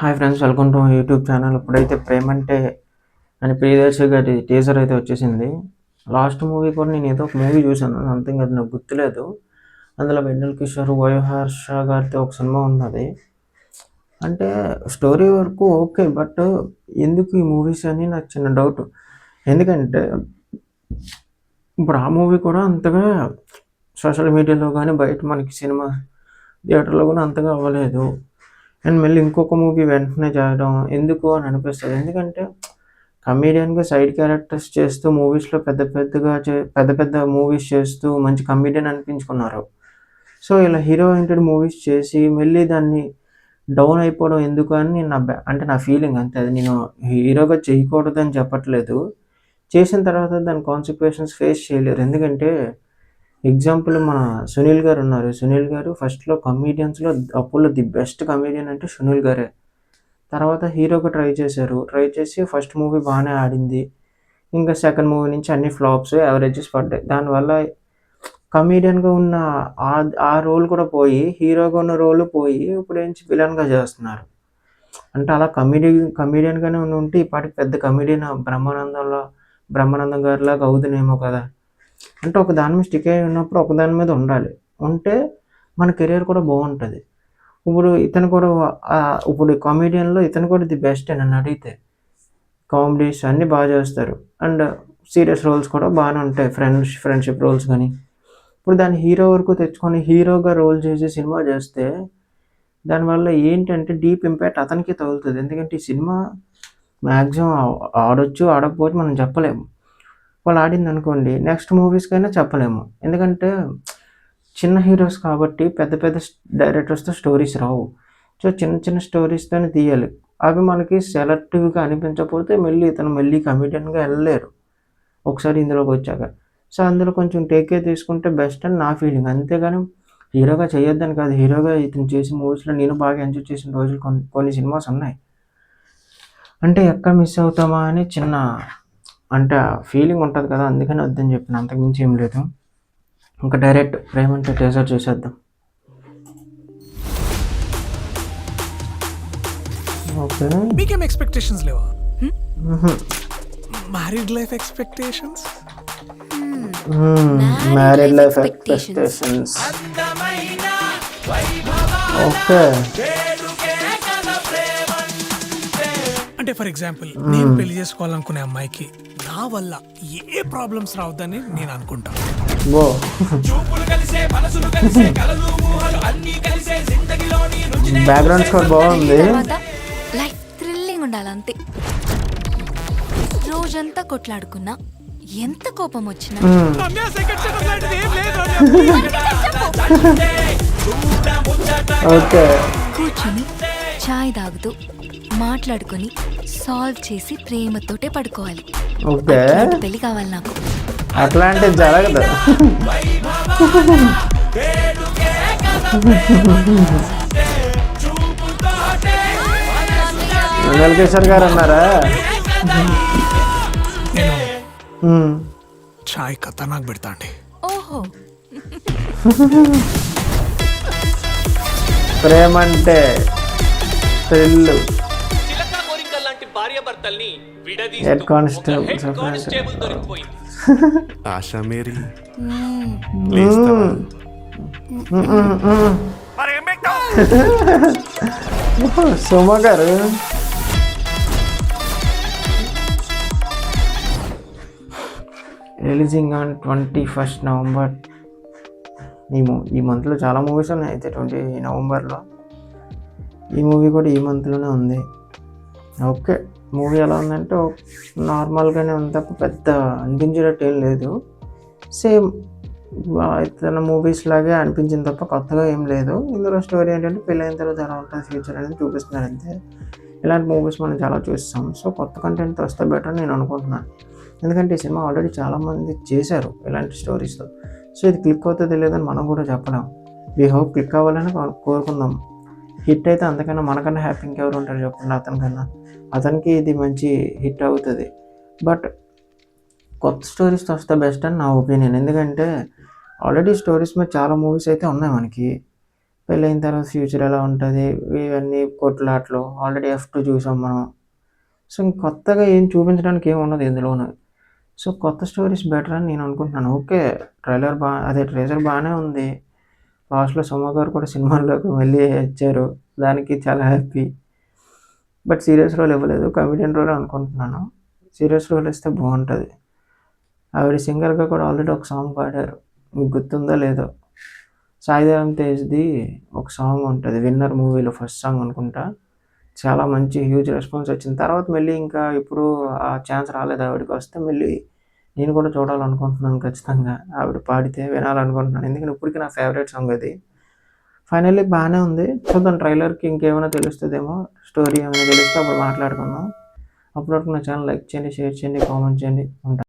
Hi friends, welcome to my YouTube channel. ఇప్పుడైతే ప్రేమంటే అని ప్రియదర్శి గారి టీజర్ అయితే వచ్చేసింది. లాస్ట్ మూవీ కూడా నేను ఏదో ఒక మూవీ చూశాను, సంథింగ్ అది నాకు గుర్తులేదు. అందులో వెన్నెల కిషోర్, వయోహర్ష గారితో ఒక సినిమా ఉన్నది. అంటే స్టోరీ వరకు ఓకే, బట్ ఎందుకు ఈ మూవీస్ అని నాకు చిన్న డౌట్. ఎందుకంటే ఇప్పుడు ఆ మూవీ కూడా అంతగా సోషల్ మీడియాలో కానీ బయట మనకి సినిమా థియేటర్లో కూడా అంతగా అవ్వలేదు. అండ్ మళ్ళీ ఇంకొక మూవీ వెంటనే చేయడం ఎందుకు అని అనిపిస్తుంది. ఎందుకంటే కమీడియన్గా సైడ్ క్యారెక్టర్స్ చేస్తూ మూవీస్లో పెద్ద పెద్ద మూవీస్ చేస్తూ మంచి కమీడియన్ అనిపించుకున్నారు. సో ఇలా హీరో ఓరియంటెడ్ మూవీస్ చేసి మళ్ళీ దాన్ని డౌన్ అయిపోవడం ఎందుకు అని నేను నా ఫీలింగ్ అంతే. అది నేను హీరోగా చేయకూడదని చెప్పట్లేదు. చేసిన తర్వాత దాని కాన్సిక్వెన్సెస్ ఫేస్ చేయలేరు. ఎందుకంటే ఎగ్జాంపుల్ మన సునీల్ గారు ఉన్నారు. సునీల్ గారు ఫస్ట్లో కమీడియన్స్లో అప్పుల్లో ది బెస్ట్ కమీడియన్ అంటే సునీల్ గారే. తర్వాత హీరోగా ట్రై చేసి ఫస్ట్ మూవీ బాగానే ఆడింది. ఇంకా సెకండ్ మూవీ నుంచి అన్ని ఫ్లాప్స్, యావరేజెస్ పడ్డాయి. దానివల్ల కమీడియన్గా ఉన్న ఆ రోల్ కూడా పోయి, హీరోగా ఉన్న రోల్ పోయి ఇప్పుడు ఏంచి విలన్గా చేస్తున్నారు. అంటే అలా కమీడియన్గానే ఉంటే ఈ పాటికి పెద్ద కమీడియన్ బ్రహ్మానందం గారిలాగా అవుతుందేమో కదా. అంటే ఒక దాని మీద స్టిక్ అయి ఉన్నప్పుడు ఒక దాని మీద ఉంటే మన కెరీర్ కూడా బాగుంటుంది. ఇప్పుడు ఇతను కూడా ఇప్పుడు కామెడియన్లో ఇతను కూడా ది బెస్ట్ అని నన్ను అడిగితే. కామెడీస్ అన్నీ బాగా చేస్తారు అండ్ సీరియస్ రోల్స్ కూడా బాగానే ఉంటాయి, ఫ్రెండ్షిప్ రోల్స్. కానీ ఇప్పుడు దాన్ని హీరో వరకు తెచ్చుకొని హీరోగా రోల్ చేసి సినిమా చేస్తే దానివల్ల ఏంటంటే డీప్ ఇంపాక్ట్ అతనికి తగులుతుంది. ఎందుకంటే ఈ సినిమా మ్యాక్సిమం ఆడొచ్చు, ఆడకపోతే మనం చెప్పలేము. వాళ్ళు ఆడింది అనుకోండి, నెక్స్ట్ మూవీస్కైనా చెప్పలేము. ఎందుకంటే చిన్న హీరోస్ కాబట్టి పెద్ద డైరెక్టర్స్తో స్టోరీస్ రావు. సో చిన్న స్టోరీస్తోనే తీయాలి. అవి మనకి సెలెక్టివ్గా అనిపించకపోతే మళ్ళీ కమిడియన్గా వెళ్ళలేరు ఒకసారి ఇందులోకి వచ్చాక. సో అందులో కొంచెం టేక్ కేర్ తీసుకుంటే బెస్ట్ అని నా ఫీలింగ్. అంతేగాని హీరోగా చేయొద్దని కాదు. హీరోగా ఇతను చేసిన మూవీస్లో నేను బాగా ఎంజాయ్ చేసిన రోజులు కొన్ని సినిమాస్ ఉన్నాయి. అంటే ఎక్కడ మిస్ అవుతామా అని చిన్న అంటే ఫీలింగ్ ఉంటుంది కదా, అందుకని వద్దని చెప్పిన, అంతకుమించి ఏం లేదు. ఇంకా డైరెక్ట్ ప్రేమంటే టీజర్ చేసేద్దాం. ఓకే, మీకేం ఎక్స్పెక్టేషన్స్ లేవా? Married life expectations? Married life expectations. Okay, అంటే ఫర్ ఎగ్జాంపుల్ నేను పెళ్లి చేసుకోవాలనుకునే అమ్మాయికి నా వల్ల ఏ ప్రాబ్లమ్స్ రావద్దని నేను అనుకుంటా. బ్యాక్గ్రౌండ్ స్కోర్ బాగుంది. లైఫ్ థ్రిల్లింగ్ ఉండాలి అంతే. రోజంతా కొట్లాడుకున్నా, ఎంత కోపం వచ్చినా ఓకే కూర్చుని చాయ్ తాగుతూ మాట్లాడుకొని సాల్వ్ చేసి ప్రేమతోటే పడుకోవాలి. ఓకే, పెళ్లి కావాలి నాకు. అట్లాంటిది జరగదు. వెన్నెల కిషోర్ గారు అన్నారా? చాయ్ ఖతర్నాక్ పెడతా అండి. ఓహో, ప్రేమంటే థ్రిల్. హెడ్ కానిస్టేబుల్ దొరికిపోయింది. ఆశా మేరీ సుమ గారు రిలీజింగ్ ఆన్ 21 నవంబర్. ఈ మంత్లో చాలా మూవీస్ ఉన్నాయి. అయితే 20 నవంబర్లో ఈ మూవీ కూడా ఈ మంత్లోనే ఉంది. ఓకే, మూవీ ఎలా ఉందంటే నార్మల్గానే ఉంది తప్ప పెద్ద అనిపించేటట్టు ఏం లేదు. సేమ్ ఇతర మూవీస్ లాగే అనిపించింది తప్ప కొత్తగా ఏం లేదు. ఇందులో స్టోరీ ఏంటంటే పెళ్ళైన తర్వాత ఎలా ఉంటుంది ఫ్యూచర్ అనేది చూపిస్తున్నారు అంతే. ఇలాంటి మూవీస్ మనం చాలా చూస్తాం. సో కొత్త కంటెంట్ వస్తే బెటర్ అని నేను అనుకుంటున్నాను. ఎందుకంటే ఈ సినిమా ఆల్రెడీ చాలామంది చేశారు ఇలాంటి స్టోరీస్తో. సో ఇది క్లిక్ అవుతుంది లేదని మనం కూడా చెప్పలేం. వీ హోప్ క్లిక్ అవ్వాలని కోరుకుందాం. హిట్ అయితే అంతకన్నా మనకన్నా హ్యాపీ ఇంకెవరు ఉంటారు చెప్పండి. అతనికి ఇది మంచి హిట్ అవుతుంది. బట్ కొత్త స్టోరీస్తో వస్తే బెస్ట్ అని నా ఒపీనియన్. ఎందుకంటే ఆల్రెడీ స్టోరీస్ మీద చాలా మూవీస్ అయితే ఉన్నాయి మనకి. పెళ్ళైన తర్వాత ఫ్యూచర్ ఎలా ఉంటుంది, ఇవన్నీ కొట్లాట్లు ఆల్రెడీ F2 చూసాం మనం. సో కొత్తగా ఏం చూపించడానికి ఏమి ఉండదు ఇందులోను. సో కొత్త స్టోరీస్ బెటర్ అని నేను అనుకుంటున్నాను. ఓకే, ట్రైలర్ బాగానే ఉంది. లాస్ట్‌లో సుమ గారు కూడా సినిమాల్లోకి మళ్ళీ వచ్చారు. దానికి చాలా హ్యాపీ. బట్ సీరియస్ రోల్ ఇవ్వలేదు. కమెడియన్ రోల్ అనుకుంటున్నాను. సీరియస్ రోల్ ఇస్తే బాగుంటుంది. ఆవిడ సింగర్‌గా కూడా ఆల్రెడీ ఒక సాంగ్ పాడారు. మీకు గుర్తుందో లేదో. సాయిధరమ్ తేజ్‌ది ఒక సాంగ్ ఉంటుంది 'విన్నర్' మూవీలో ఫస్ట్ సాంగ్ అనుకుంటా. చాలా మంచి హ్యూజ్ రెస్పాన్స్ వచ్చింది. తర్వాత మళ్ళీ ఇంకా ఎప్పుడు ఆ ఛాన్స్ రాలేదు ఆవిడకి. వస్తే మళ్ళీ నేను కూడా చూడాలనుకుంటున్నాను ఖచ్చితంగా. ఆవిడ పాడితే వినాలనుకుంటున్నాను. ఎందుకంటే ఇప్పటికి నా ఫేవరెట్ సాంగ్ అది. ఫైనల్లీ బాగానే ఉంది. చూద్దాం ట్రైలర్‌కి ఇంకేమైనా తెలుస్తదేమో. స్టోరీ ఏమైనా తెలిస్తే అప్పుడు మాట్లాడుకుందాం. అప్పటి వరకు నా ఛానల్ లైక్ చేయండి, షేర్ చేయండి, కామెంట్ చేయండి. ఉంటాను.